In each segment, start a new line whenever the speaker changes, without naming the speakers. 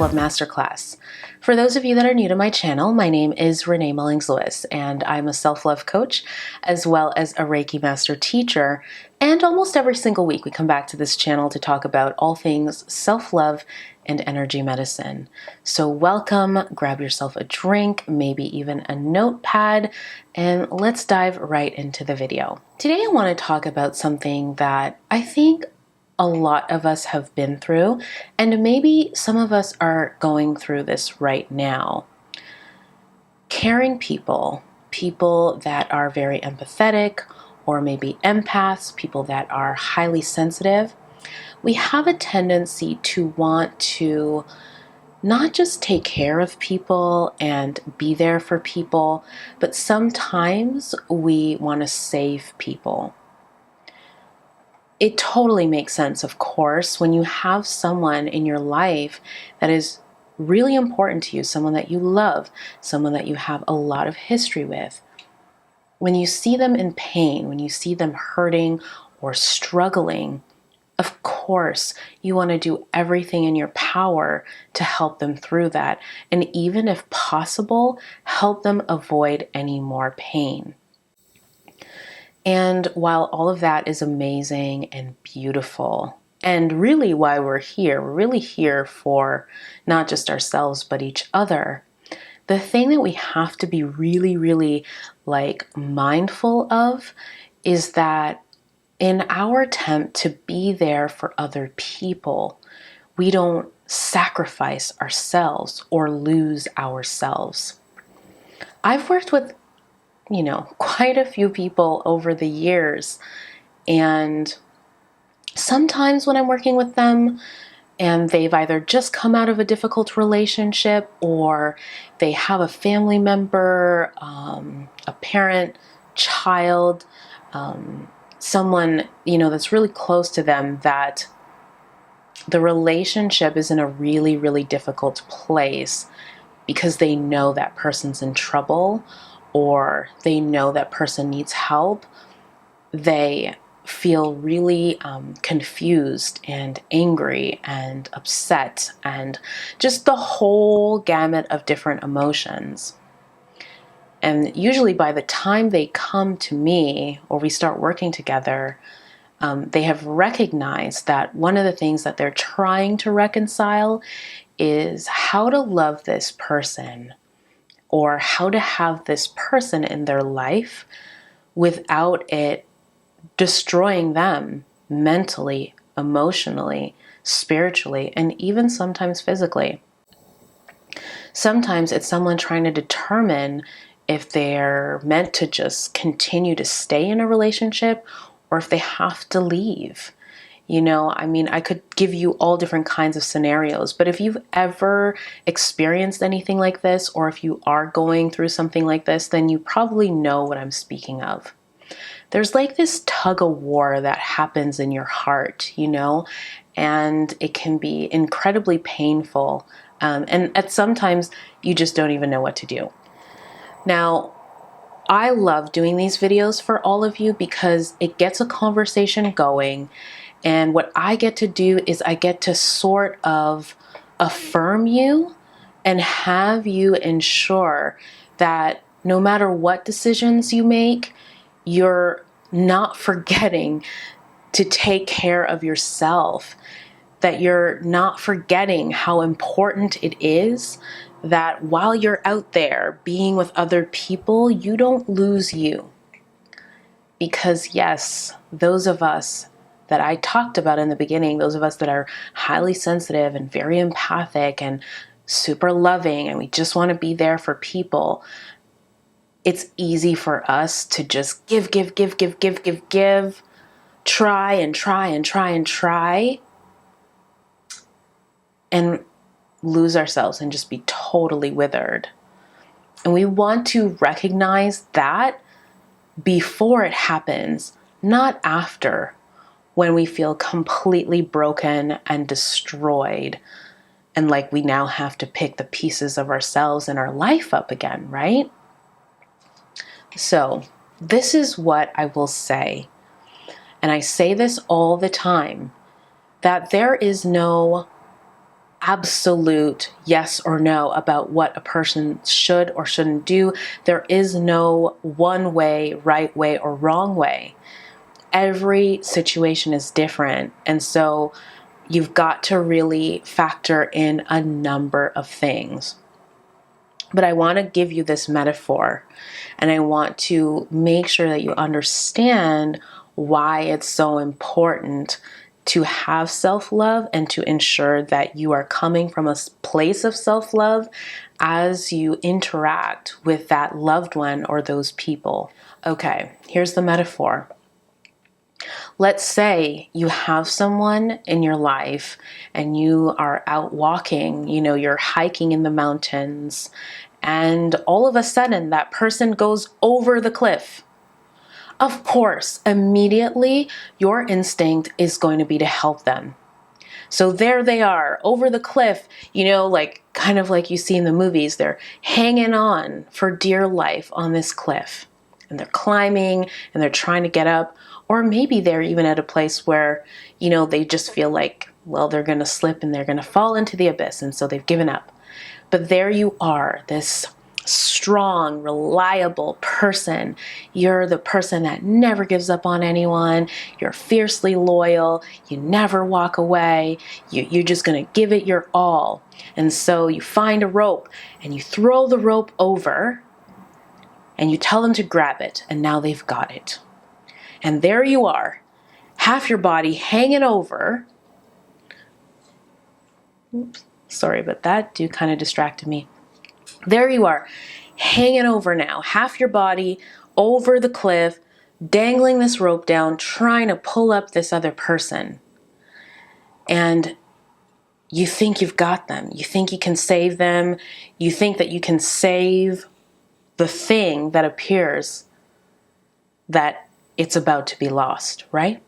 Self-Love Masterclass. For those of you that are new to my channel, my name is Renee Mullings-Lewis, and I'm a self-love coach as well as a Reiki master teacher. And almost every single week we come back to this channel to talk about all things self-love and energy medicine. So welcome, grab yourself a drink, maybe even a notepad, and let's dive right into the video. Today I want to talk about something that I think a lot of us have been through, and maybe some of us are going through this right now. Caring people that are very empathetic, or maybe empaths, people that are highly sensitive, we have a tendency to want to not just take care of people and be there for people, but sometimes we want to save people. It totally makes sense, of course, when you have someone in your life that is really important to you, someone that you love, someone that you have a lot of history with. When you see them in pain, when you see them hurting or struggling, of course, you want to do everything in your power to help them through that. And even if possible, help them avoid any more pain. And while all of that is amazing and beautiful, and really why we're really here for not just ourselves, but each other, the thing that we have to be really mindful of is that in our attempt to be there for other people, we don't sacrifice ourselves or lose ourselves. I've worked with quite a few people over the years. And sometimes when I'm working with them and they've either just come out of a difficult relationship or they have a family member, a parent, child, someone, that's really close to them, that the relationship is in a really difficult place because they know that person's in trouble, or they know that person needs help, they feel really confused and angry and upset and just the whole gamut of different emotions. And usually by the time they come to me or we start working together, they have recognized that one of the things that they're trying to reconcile is how to love this person, or how to have this person in their life without it destroying them mentally, emotionally, spiritually, and even sometimes physically. Sometimes it's someone trying to determine if they're meant to just continue to stay in a relationship or if they have to leave. I could give you all different kinds of scenarios, but if you've ever experienced anything like this, or if you are going through something like this, then you probably know what I'm speaking of. There's like this tug of war that happens in your heart, and it can be incredibly painful. And at sometimes you just don't even know what to do. Now, I love doing these videos for all of you because it gets a conversation going. And what I get to do is I get to sort of affirm you and have you ensure that no matter what decisions you make, you're not forgetting to take care of yourself, that you're not forgetting how important it is that while you're out there being with other people, you don't lose you. Because yes, those of us that I talked about in the beginning, those of us that are highly sensitive and very empathic and super loving, and we just want to be there for people, it's easy for us to just give, try and lose ourselves and just be totally withered. And we want to recognize that before it happens, not after, when we feel completely broken and destroyed and like we now have to pick the pieces of ourselves and our life up again, right? So this is what I will say, and I say this all the time, that there is no absolute yes or no about what a person should or shouldn't do. There is no one way, right way, or wrong way. Every situation is different. And so you've got to really factor in a number of things. But I want to give you this metaphor, and I want to make sure that you understand why it's so important to have self-love and to ensure that you are coming from a place of self-love as you interact with that loved one or those people. Okay, here's the metaphor. Let's say you have someone in your life and you are out walking, you're hiking in the mountains, and all of a sudden that person goes over the cliff. Of course, immediately your instinct is going to be to help them. So there they are over the cliff, kind of like you see in the movies, they're hanging on for dear life on this cliff. And they're climbing and they're trying to get up. Or maybe they're even at a place where, they just feel like, well, they're going to slip and they're going to fall into the abyss. And so they've given up. But there you are, this strong, reliable person. You're the person that never gives up on anyone. You're fiercely loyal. You never walk away. You're just going to give it your all. And so you find a rope and you throw the rope over and you tell them to grab it. And now they've got it. And there you are, half your body hanging over. Oops, sorry about that. Dude kind of distracted me. There you are, hanging over now, half your body over the cliff, dangling this rope down, trying to pull up this other person. And you think you've got them. You think you can save them. You think that you can save the thing that appears that it's about to be lost, right?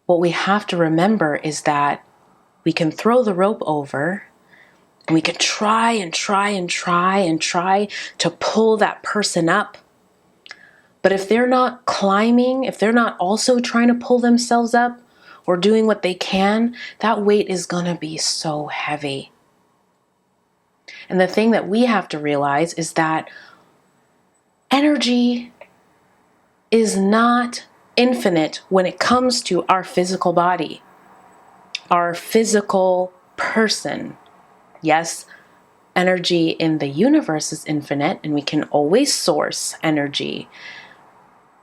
What we have to remember is that we can throw the rope over and we can try and try and try and try to pull that person up. But if they're not climbing, if they're not also trying to pull themselves up or doing what they can, that weight is going to be so heavy. And the thing that we have to realize is that energy is not infinite when it comes to our physical body, our physical person. Yes, energy in the universe is infinite and we can always source energy.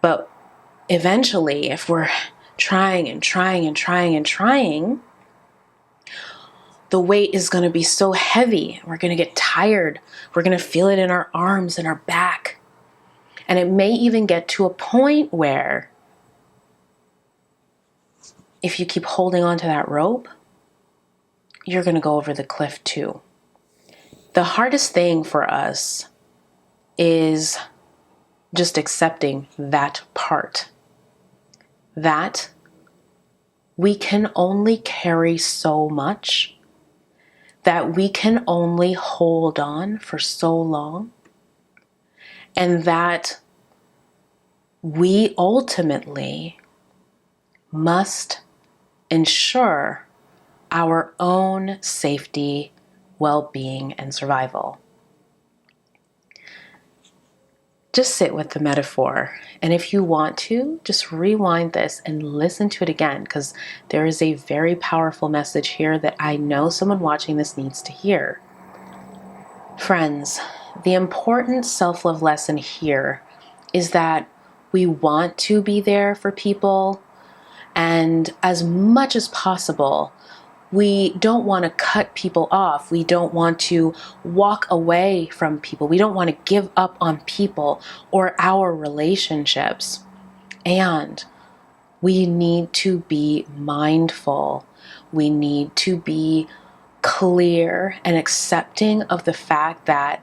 But eventually, if we're trying and trying and trying and trying, the weight is going to be so heavy. We're going to get tired. We're going to feel it in our arms and our back. And it may even get to a point where if you keep holding on to that rope, you're going to go over the cliff too. The hardest thing for us is just accepting that part. That we can only carry so much, that we can only hold on for so long, and that we ultimately must ensure our own safety, well-being, and survival. Just sit with the metaphor. And if you want to, just rewind this and listen to it again, because there is a very powerful message here that I know someone watching this needs to hear. Friends, the important self-love lesson here is that we want to be there for people, and as much as possible, we don't want to cut people off. We don't want to walk away from people. We don't want to give up on people or our relationships. And we need to be mindful. We need to be clear and accepting of the fact that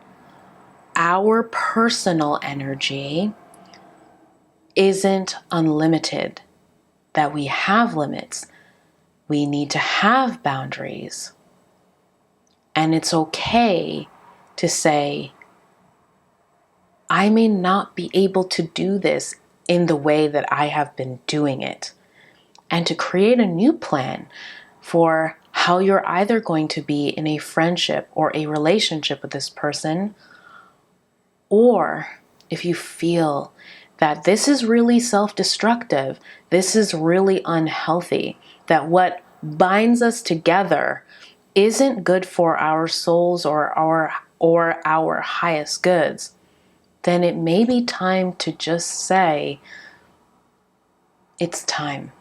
our personal energy isn't unlimited, that we have limits. We need to have boundaries. And it's okay to say, I may not be able to do this in the way that I have been doing it. And to create a new plan for how you're either going to be in a friendship or a relationship with this person, or if you feel that this is really self-destructive, this is really unhealthy, that what binds us together isn't good for our souls or our highest goods, then it may be time to just say, it's time.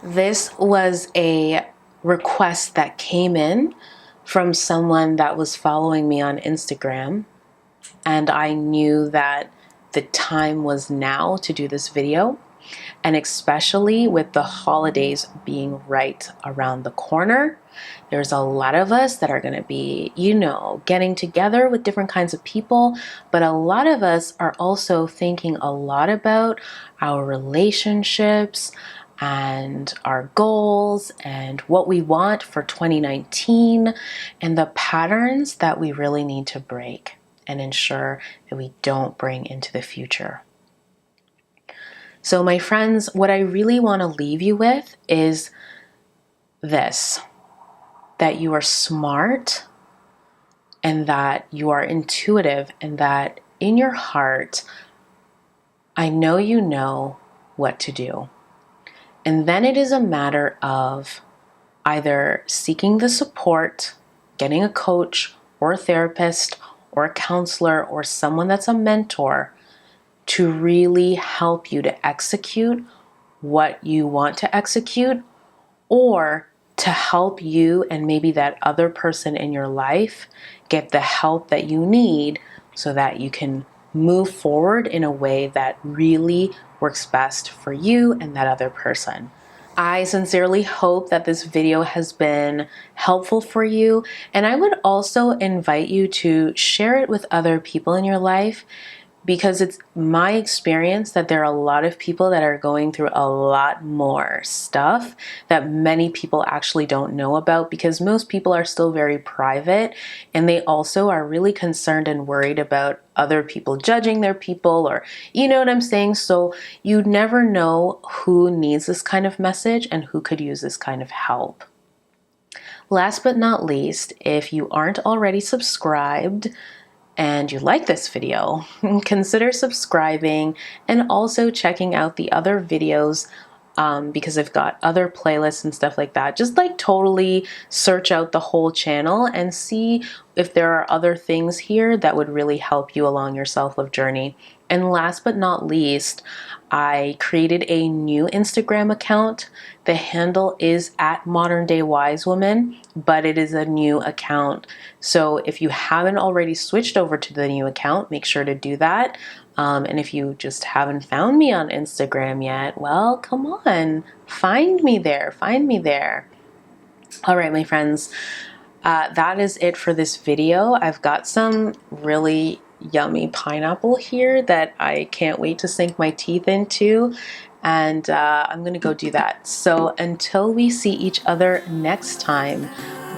This was a request that came in from someone that was following me on Instagram, and I knew that the time was now to do this video, and especially with the holidays being right around the corner. There's a lot of us that are going to be, getting together with different kinds of people, but a lot of us are also thinking a lot about our relationships and our goals and what we want for 2019 and the patterns that we really need to break and ensure that we don't bring into the future. So my friends, what I really want to leave you with is this, that you are smart and that you are intuitive and that in your heart, I know you know what to do. And then it is a matter of either seeking the support, getting a coach or a therapist or a counselor or someone that's a mentor to really help you to execute what you want to execute, or to help you and maybe that other person in your life get the help that you need so that you can move forward in a way that really works best for you and that other person. I sincerely hope that this video has been helpful for you, and I would also invite you to share it with other people in your life, because it's my experience that there are a lot of people that are going through a lot more stuff that many people actually don't know about, because most people are still very private, and they also are really concerned and worried about other people judging their people, or you know what I'm saying? So you never know who needs this kind of message and who could use this kind of help. Last but not least, if you aren't already subscribed, and you like this video, consider subscribing and also checking out the other videos, because I've got other playlists and stuff like that. Just like totally search out the whole channel and see if there are other things here that would really help you along your self-love journey. And last but not least, I created a new Instagram account. The handle is @ModernDayWiseWoman, but it is a new account. So if you haven't already switched over to the new account, make sure to do that. And if you just haven't found me on Instagram yet, well, come on, find me there, All right, my friends, that is it for this video. I've got some really yummy pineapple here that I can't wait to sink my teeth into, and I'm gonna go do that. So until we see each other next time,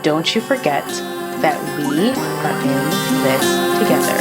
don't you forget that we are in this together.